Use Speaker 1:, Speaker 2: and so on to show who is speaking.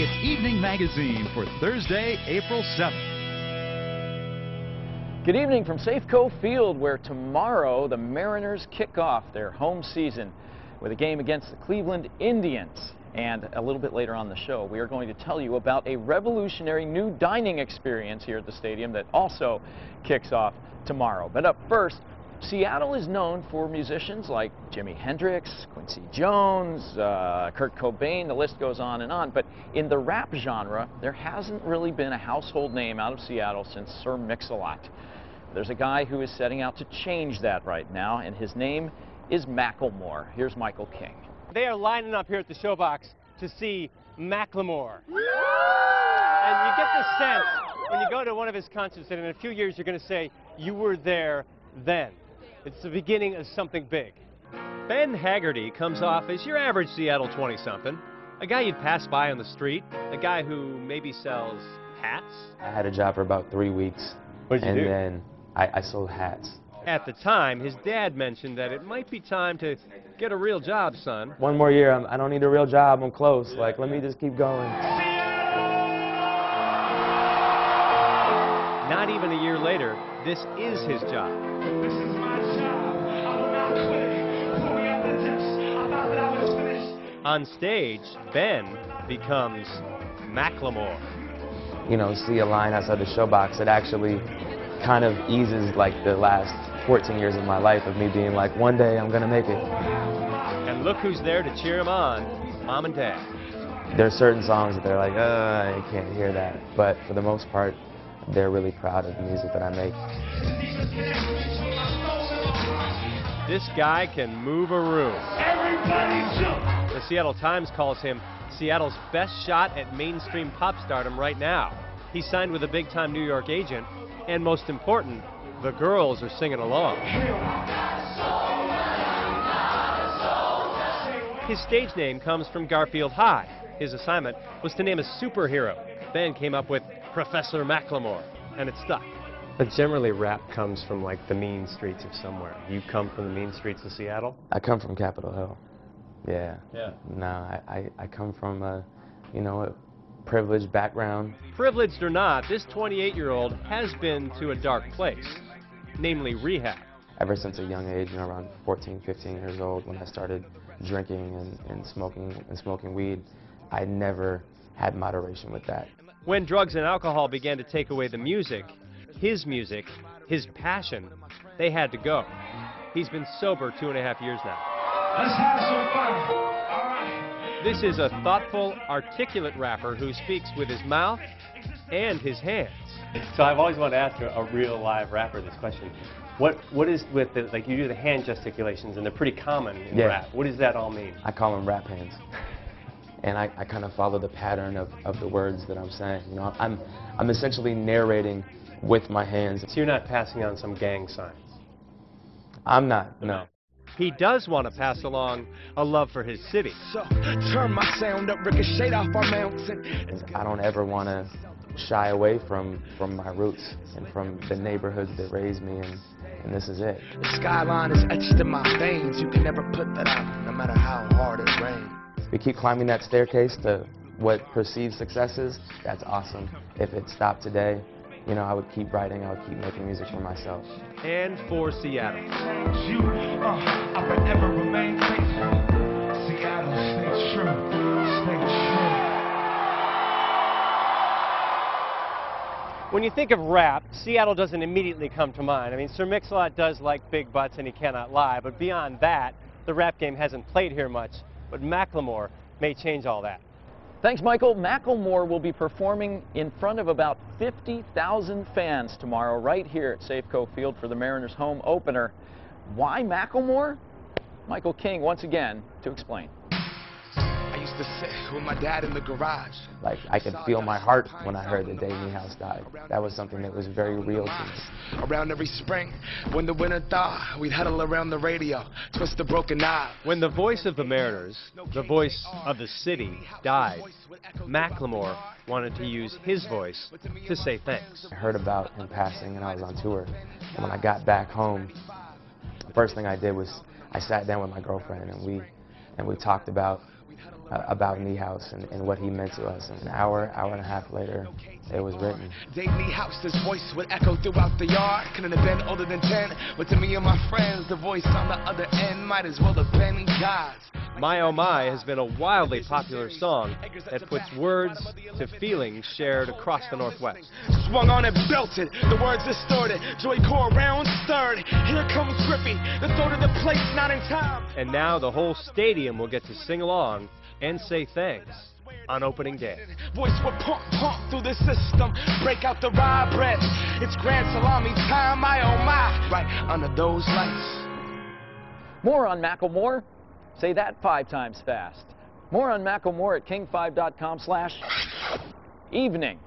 Speaker 1: It's Evening Magazine for Thursday, April 7th.
Speaker 2: Good evening from Safeco Field, where tomorrow the Mariners kick off their home season with a game against the Cleveland Indians. And a little bit later on the show, we are going to tell you about a revolutionary new dining experience here at the stadium that also kicks off tomorrow. But up first, Seattle is known for musicians like Jimi Hendrix, Quincy Jones, Kurt Cobain, the list goes on and on. But in the rap genre, there hasn't really been a household name out of Seattle since Sir Mix-a-Lot. There's a guy who is setting out to change that right now, and his name is Macklemore. Here's Michael King.
Speaker 3: They are lining up here at the Showbox to see Macklemore. And you get the sense when you go to one of his concerts that in a few years you're going to say, you were there then. It's the beginning of something big.
Speaker 4: Ben Haggerty comes off as your average Seattle 20-something. A guy you'd pass by on the street. A guy who maybe sells hats.
Speaker 5: I had a job for about 3 weeks.
Speaker 3: What did you do?
Speaker 5: And then I sold hats.
Speaker 4: At the time, his dad mentioned that it might be time to get a real job, son.
Speaker 5: One more year, I don't need a real job, I'm close. Like, let me just keep going.
Speaker 4: Not even a year later, this is his job.
Speaker 6: This is my job. I will not quit. Before we have the tips, I thought that I was finished.
Speaker 4: On stage, Ben becomes Macklemore.
Speaker 5: You know, see a line outside the Showbox, it actually kind of eases like the last 14 years of my life of me being like, one day I'm gonna make it.
Speaker 4: And look who's there to cheer him on, Mom and Dad.
Speaker 5: There's certain songs that they're like, I can't hear that. But for the most part, they're really proud of the music that I make.
Speaker 4: This guy can move a room.
Speaker 6: Everybody jump.
Speaker 4: The Seattle Times calls him Seattle's best shot at mainstream pop stardom right now. He signed with a big-time New York agent, and most important, the girls are singing along. His stage name comes from Garfield High. His assignment was to name a superhero. Ben came up with Professor Macklemore, and it stuck.
Speaker 3: But generally rap comes from like the mean streets of somewhere. You come from the mean streets of Seattle?
Speaker 5: I come from Capitol Hill. Yeah.
Speaker 3: Yeah.
Speaker 5: No, I come from a, you know, a privileged background.
Speaker 4: Privileged or not, this 28-year-old has been to a dark place, namely rehab.
Speaker 5: Ever since a young age, you know, around 14, 15 years old, when I started drinking and smoking weed, I never had moderation with that.
Speaker 4: When drugs and alcohol began to take away the music, his passion, they had to go. He's been sober 2.5 years now.
Speaker 6: Let's have some fun. All right.
Speaker 4: This is a thoughtful, articulate rapper who speaks with his mouth and his hands.
Speaker 3: So I've always wanted to ask a real live rapper this question. What is with the, like you do the hand gesticulations and they're pretty common in rap. What does that all mean?
Speaker 5: I call them rap hands. And I kind of follow the pattern of the words that I'm saying. You know, I'm essentially narrating with my hands.
Speaker 3: So you're not passing on some gang signs?
Speaker 5: I'm not, no.
Speaker 4: He does want to pass along a love for his city.
Speaker 6: So turn my sound up, ricochet off our mountain.
Speaker 5: I don't ever want to shy away from my roots and from the neighborhoods that raised me, and this is it.
Speaker 6: The skyline is etched in my veins. You can never put that out, no matter how hard it rains.
Speaker 5: We keep climbing that staircase to what perceived success is. That's awesome. If it stopped today, you know, I would keep writing, I would keep making music for myself.
Speaker 4: And for Seattle.
Speaker 6: You, I forever remain faithful. Seattle, stay true, stay true.
Speaker 3: When you think of rap, Seattle doesn't immediately come to mind. I mean, Sir Mix-a-Lot does like big butts and he cannot lie, but beyond that, the rap game hasn't played here much. But Macklemore may change all that.
Speaker 2: Thanks, Michael. Macklemore will be performing in front of about 50,000 fans tomorrow right here at Safeco Field for the Mariners' home opener. Why Macklemore? Michael King once again to explain.
Speaker 6: I used to sit with my dad in the garage.
Speaker 5: Like, I could feel my heart when I heard that Dave Niehaus died. That was something that was very real to me.
Speaker 6: Around every spring, when the winter thawed, we'd huddle around the radio, twist a broken knob.
Speaker 4: When the voice of the Mariners, the voice of the city, died, Macklemore wanted to use his voice to say thanks.
Speaker 5: I heard about him passing and I was on tour. And when I got back home, the first thing I did was I sat down with my girlfriend and we talked about about Niehaus and what he meant to us. And an hour and a half later, it was written.
Speaker 6: Dave Niehaus' voice would echo throughout the yard. Couldn't have been older than 10, but to me and my friends, the voice on the other end might as well have been God's.
Speaker 4: My Oh My has been a wildly popular song that puts words to feelings shared across the Northwest.
Speaker 6: Swung on and belted, the words distorted, joy core round stirred. Here comes Griffey, the throat of the place, not in time.
Speaker 4: And now the whole stadium will get to sing along and say thanks on opening day.
Speaker 6: Voice would pump through the system, break out the rye bread. It's grand salami time, my oh my, right under those lights.
Speaker 2: More on Macklemore. Say that 5 times fast. More on Macklemore at king5.com/evening.